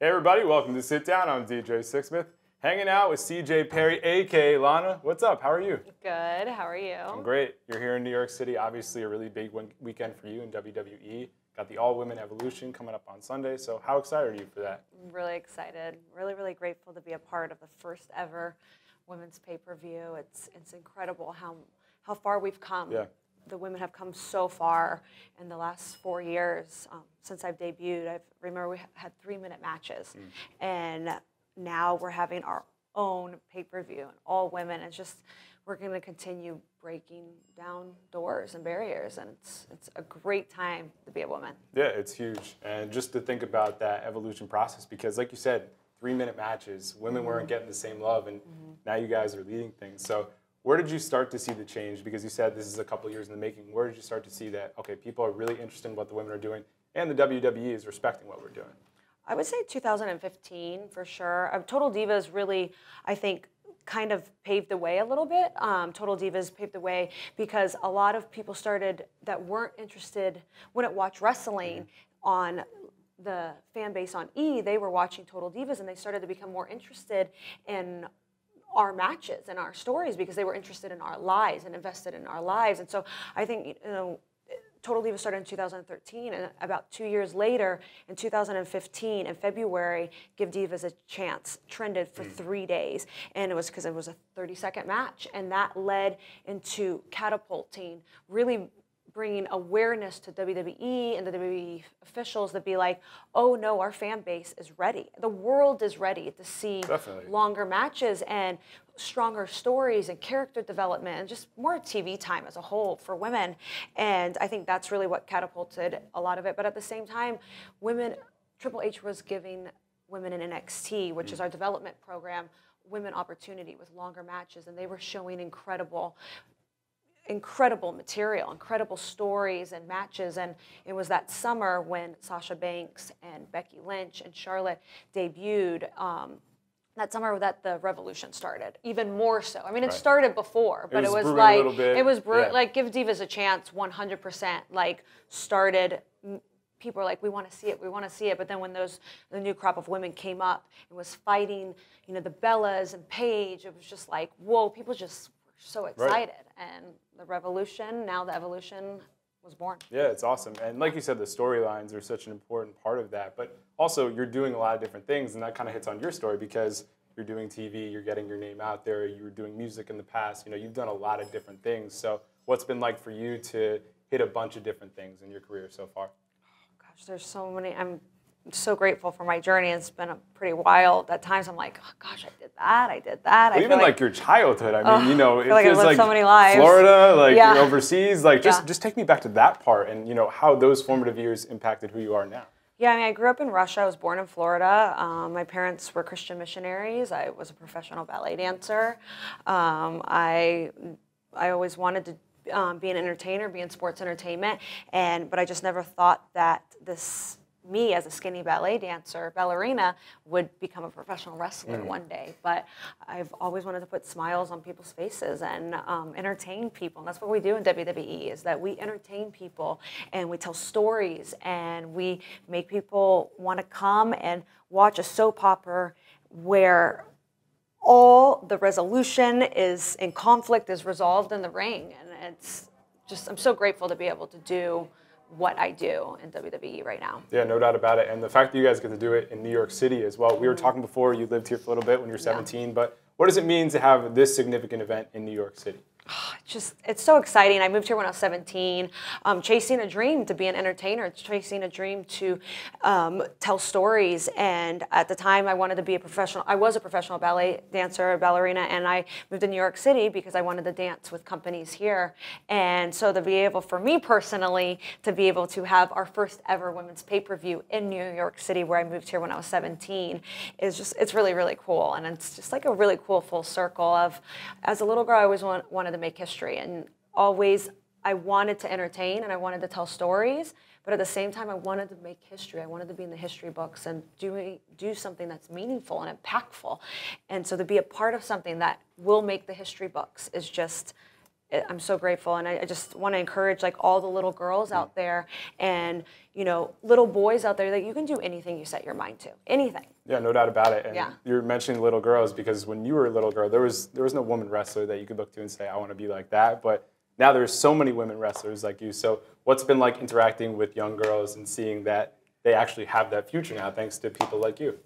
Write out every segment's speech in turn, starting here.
Hey everybody, welcome to Sit Down. I'm DJ Sixsmith, hanging out with CJ Perry, a.k.a. Lana. What's up? How are you? Good. How are you? I'm great. You're here in New York City. Obviously a really big weekend for you in WWE. Got the All-Women Evolution coming up on Sunday. So how excited are you for that? I'm really excited. Really grateful to be a part of the first ever women's pay-per-view. It's incredible how far we've come. Yeah. The women have come so far in the last 4 years since I've debuted. I remember we had 3-minute matches, and now we're having our own pay-per-view and all women. It's just we're going to continue breaking down doors and barriers, and it's a great time to be a woman. Yeah, it's huge, and just to think about that evolution process, because like you said, 3-minute matches, women weren't getting the same love, and now you guys are leading things. So where did you start to see the change? Because you said this is a couple years in the making. Where did you start to see that, okay, people are really interested in what the women are doing, and the WWE is respecting what we're doing? I would say 2015 for sure. Total Divas really, I think, kind of paved the way a little bit. Total Divas paved the way because a lot of people started that weren't interested, wouldn't watch wrestling on the fan base on E. They were watching Total Divas, and they started to become more interested in our matches and our stories because they were interested in our lives and invested in our lives. And so I think, Total Divas started in 2013, and about 2 years later, in 2015, in February, Give Divas a Chance trended for 3 days. And it was because it was a 30-second match, and that led into catapulting, really bringing awareness to WWE and the WWE officials to be like, oh no, our fan base is ready. The world is ready to see longer matches and stronger stories and character development and just more TV time as a whole for women. And I think that's really what catapulted a lot of it. But at the same time, women, Triple H was giving women in NXT, which is our development program, women opportunity with longer matches, and they were showing incredible material, incredible stories and matches. And it was that summer when Sasha Banks and Becky Lynch and Charlotte debuted, that summer that the revolution started, even more so. I mean, it started before, but it was like, it was like Give Divas a Chance 100%, like started. People were like, we want to see it, we want to see it. But then when the new crop of women came up and was fighting, the Bellas and Paige, it was just like, whoa, people just so excited. And the revolution, now the evolution was born. Yeah, it's awesome. And like you said, the storylines are such an important part of that. But also, you're doing a lot of different things, and that kind of hits on your story because you're doing TV, you're getting your name out there, you were doing music in the past. You've done a lot of different things. So what's been like for you to hit a bunch of different things in your career so far? Oh, gosh, there's so many. I'm so grateful for my journey. It's been pretty wild. At times I'm like, oh gosh, I did that. Well, even like your childhood. I mean, it like feels I lived like so many lives. Florida, you're overseas. Just take me back to that part and how those formative years impacted who you are now. Yeah, I mean, I grew up in Russia. I was born in Florida. My parents were Christian missionaries. I was a professional ballet dancer. I always wanted to be an entertainer, be in sports entertainment, but I just never thought that me as a skinny ballet dancer, ballerina, would become a professional wrestler one day. But I've always wanted to put smiles on people's faces and entertain people. And that's what we do in WWE, is that we entertain people and we tell stories and we make people want to come and watch a soap opera where all the resolution is in conflict is resolved in the ring. And it's just, I'm so grateful to be able to do what I do in WWE right now. Yeah, no doubt about it. And the fact that you guys get to do it in New York City as well. We were talking before, you lived here for a little bit when you were 17, but what does it mean to have this significant event in New York City? It's so exciting. I moved here when I was 17, chasing a dream to be an entertainer, chasing a dream to tell stories. And at the time, I wanted to be a professional. I was a professional ballet dancer, a ballerina, and I moved to New York City because I wanted to dance with companies here. And so to be able, for me personally, to be able to have our first ever women's pay-per-view in New York City, where I moved here when I was 17, is just, it's really, really cool. And it's just like a really cool full circle of, as a little girl, I always wanted to make history, and always I wanted to entertain and I wanted to tell stories, but at the same time I wanted to make history. I wanted to be in the history books and do something that's meaningful and impactful. And so to be a part of something that will make the history books is just, I'm so grateful, and I just want to encourage like all the little girls out there, and little boys out there, that you can do anything you set your mind to, anything. Yeah, no doubt about it. And Yeah. you're mentioning little girls because when you were a little girl, there was no woman wrestler that you could look to and say, I want to be like that. But now there's so many women wrestlers like you. So what's been like interacting with young girls and seeing that they actually have that future now thanks to people like you?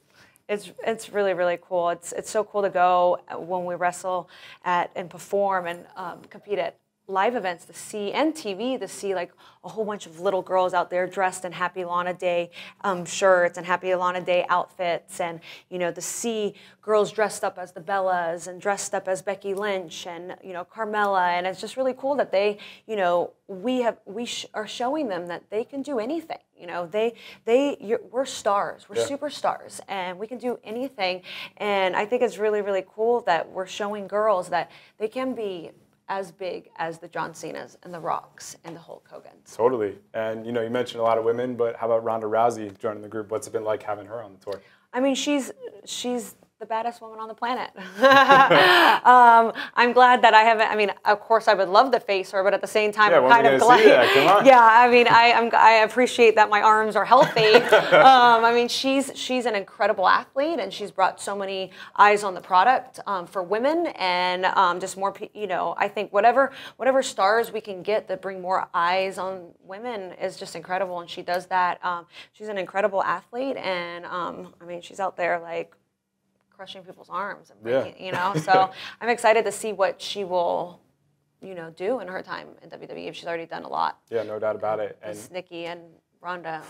It's really, really cool. It's so cool to go when we wrestle at and perform and compete at live events, to see, and TV, to see like a whole bunch of little girls out there dressed in Happy Lana Day shirts and Happy Lana Day outfits, and to see girls dressed up as the Bellas and dressed up as Becky Lynch and Carmella, and it's just really cool that they we are showing them that they can do anything. We're stars, we're superstars, and we can do anything. And I think it's really, really cool that we're showing girls that they can be as big as the John Cenas and the Rocks and the Hulk Hogans. Totally. And you mentioned a lot of women, but how about Ronda Rousey joining the group? What's it been like having her on the tour? I mean, she's the baddest woman on the planet. I'm glad that I haven't. I mean, of course, I would love to face her, but at the same time, I'm kind of glad. Come on. Yeah, I mean, I appreciate that my arms are healthy. I mean, she's an incredible athlete, and she's brought so many eyes on the product for women, and just more. I think whatever stars we can get that bring more eyes on women is just incredible, and she does that. She's an incredible athlete, and I mean, she's out there like crushing people's arms and breaking, so I'm excited to see what she will, do in her time in WWE. She's already done a lot. Yeah, no doubt about it. And Nikki and Ronda.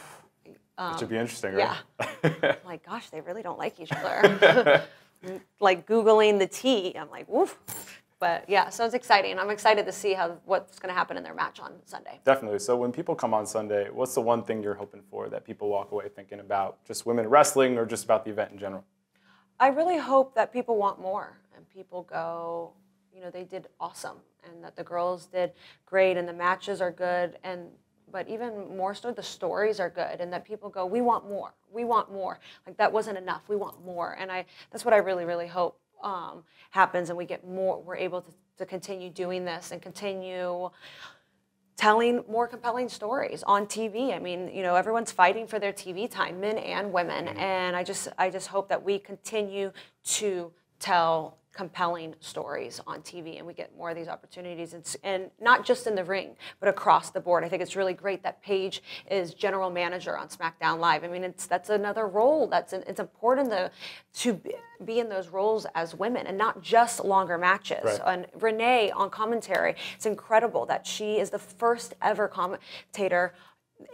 It should be interesting, right? Yeah. I'm like, gosh, they really don't like each other. Like Googling the T, I'm like, woof. But yeah, so it's exciting. I'm excited to see what's going to happen in their match on Sunday. Definitely. So when people come on Sunday, what's the one thing you're hoping for that people walk away thinking about just women wrestling or just about the event in general? I really hope that people want more, and people go, they did awesome, and that the girls did great, and the matches are good, but even more so, the stories are good, and that people go, we want more, like that wasn't enough, we want more, and that's what I really, really hope happens, and we get more, we're able to continue doing this and continue telling more compelling stories on TV. I mean, everyone's fighting for their TV time, men and women, and I just hope that we continue to tell compelling stories on TV, and we get more of these opportunities, and not just in the ring, but across the board. I think it's really great that Paige is general manager on SmackDown Live. I mean, that's another role. It's important to be in those roles as women, and not just longer matches. Right. And Renee on commentary, it's incredible that she is the first ever commentator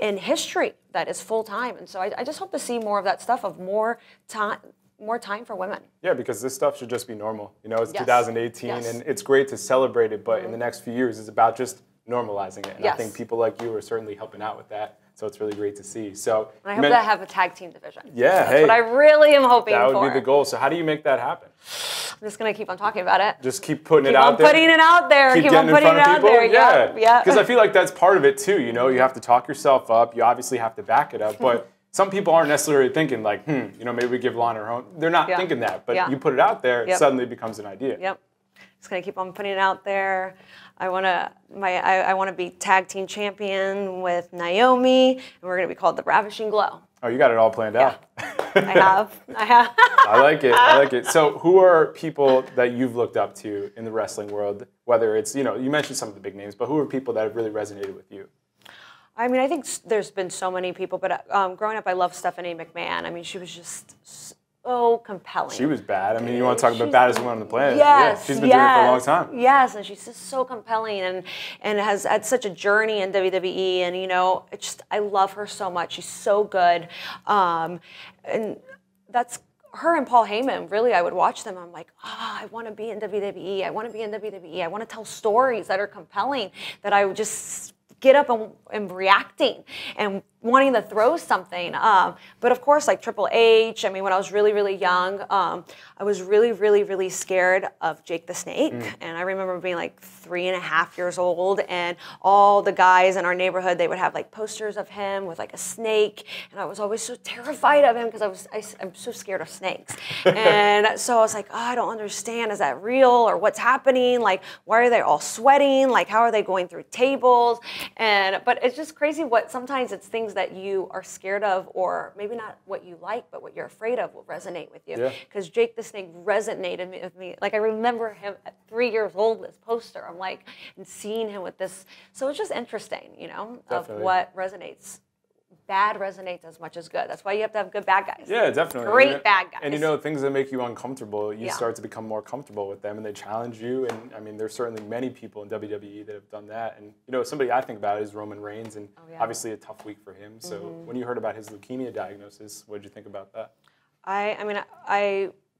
in history that is full-time. And so I just hope to see more of that stuff, of more time for women. Yeah, because this stuff should just be normal. It's Yes. 2018, Yes. and it's great to celebrate it, but in the next few years, it's about just normalizing it. And Yes. I think people like you are certainly helping out with that, so it's really great to see. So And I hope to have a tag team division. Yeah, That's what I really am hoping that for. would be the goal. So how do you make that happen? I'm just going to keep on talking about it. Just keep putting it Keep out on there. putting it out there. Keep Keep getting on putting in it front of out people. there. Yeah. Because I feel like that's part of it too. You have to talk yourself up. You obviously have to back it up, but some people aren't necessarily thinking like, maybe we give Lana her own. They're not thinking that, but you put it out there, it suddenly becomes an idea. Yep. Just gonna keep on putting it out there. I wanna be tag team champion with Naomi, and we're gonna be called the Ravishing Glow. Oh, you got it all planned out. I have. I like it. So who are people that you've looked up to in the wrestling world? Whether it's, you mentioned some of the big names, but who are people that have really resonated with you? I mean, I think there's been so many people, but growing up, I loved Stephanie McMahon. I mean, she was just so compelling. She was bad. I mean, you want to talk about baddest woman on the planet. Yes, yeah, she's been doing it for a long time. Yes, and she's just so compelling, and has had such a journey in WWE, and I love her so much. She's so good, and that's her and Paul Heyman. Really, I would watch them. I'm like, I want to be in WWE. I want to be in WWE. I want to tell stories that are compelling, that I would just get up and reacting. And wanting to throw something. But of course, like Triple H, I mean, when I was really, really young, I was really, really, really scared of Jake the Snake. And I remember being like 3.5 years old, and all the guys in our neighborhood, they would have like posters of him with like a snake. And I was always so terrified of him because I'm so scared of snakes. And so I was like, oh, I don't understand. Is that real, or what's happening? Like, why are they all sweating? Like, how are they going through tables? But it's just crazy what sometimes it's things that you are scared of, or maybe not what you like, but what you're afraid of will resonate with you. Because Jake the Snake resonated with me. Like, I remember him at 3 years old, this poster. I'm like, and seeing him with this. So it's just interesting, you know, Definitely. of what resonates. Bad resonates as much as good. That's why you have to have good bad guys. Yeah, definitely. Great bad guys. And you know, things that make you uncomfortable, you start to become more comfortable with them, and they challenge you. And I mean, there's certainly many people in WWE that have done that. And you know, somebody I think about is Roman Reigns, and obviously a tough week for him. So when you heard about his leukemia diagnosis, what did you think about that? I mean,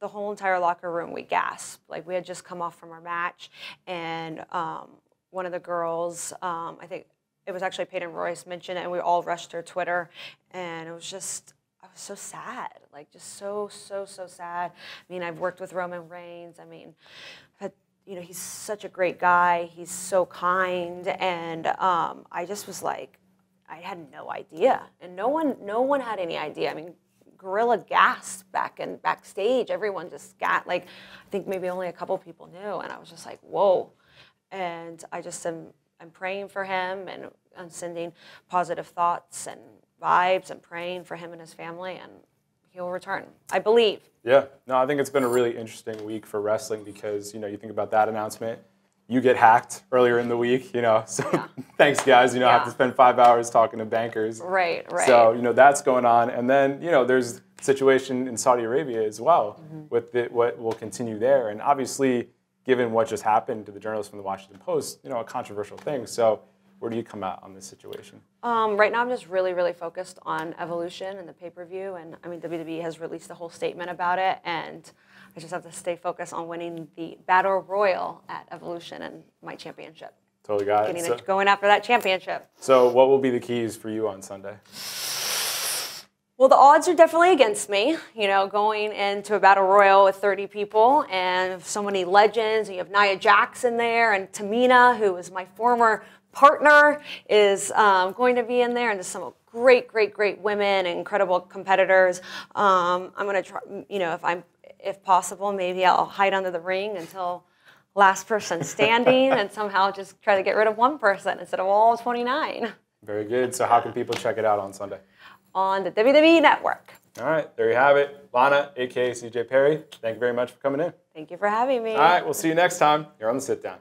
the whole entire locker room, we gasped. Like, we had just come off from our match, and one of the girls, I think it was actually Peyton Royce, mentioned it, and we all rushed to her Twitter, and it was just, I was so sad, like just so sad. I mean, I've worked with Roman Reigns. I mean, you know, he's such a great guy. He's so kind, and I just was like, I had no idea, and no one had any idea. I mean, Gorilla gasped backstage. Everyone just got, like, I think maybe only a couple people knew, and I was just like, whoa. And I'm praying for him, and I'm sending positive thoughts and vibes, and praying for him and his family, and he'll return, I believe. Yeah, no, I think it's been a really interesting week for wrestling because, you know, you think about that announcement, you get hacked earlier in the week, you know, so thanks guys, you know, I have to spend 5 hours talking to bankers. Right. So, you know, that's going on. And then, you know, there's a situation in Saudi Arabia as well with what will continue there. And obviously, given what just happened to the journalist from the Washington Post, you know, a controversial thing. So where do you come out on this situation? Right now I'm just really, really focused on Evolution and the pay-per-view. And I mean, WWE has released a whole statement about it. And I just have to stay focused on winning the Battle Royal at Evolution and my championship. Totally got it. Going after that championship. So what will be the keys for you on Sunday? Well, the odds are definitely against me, you know, going into a Battle Royal with 30 people and so many legends. And you have Nia Jax in there, and Tamina, who is my former partner, is going to be in there, and there's some great women and incredible competitors. I'm going to try, you know, if possible, maybe I'll hide under the ring until last person standing and somehow just try to get rid of one person instead of all 29. Very good. So how can people check it out on Sunday? On the WWE Network. All right, there you have it. Lana, a.k.a. CJ Perry, thank you very much for coming in. Thank you for having me. All right, we'll see you next time. You're on The Sit Down.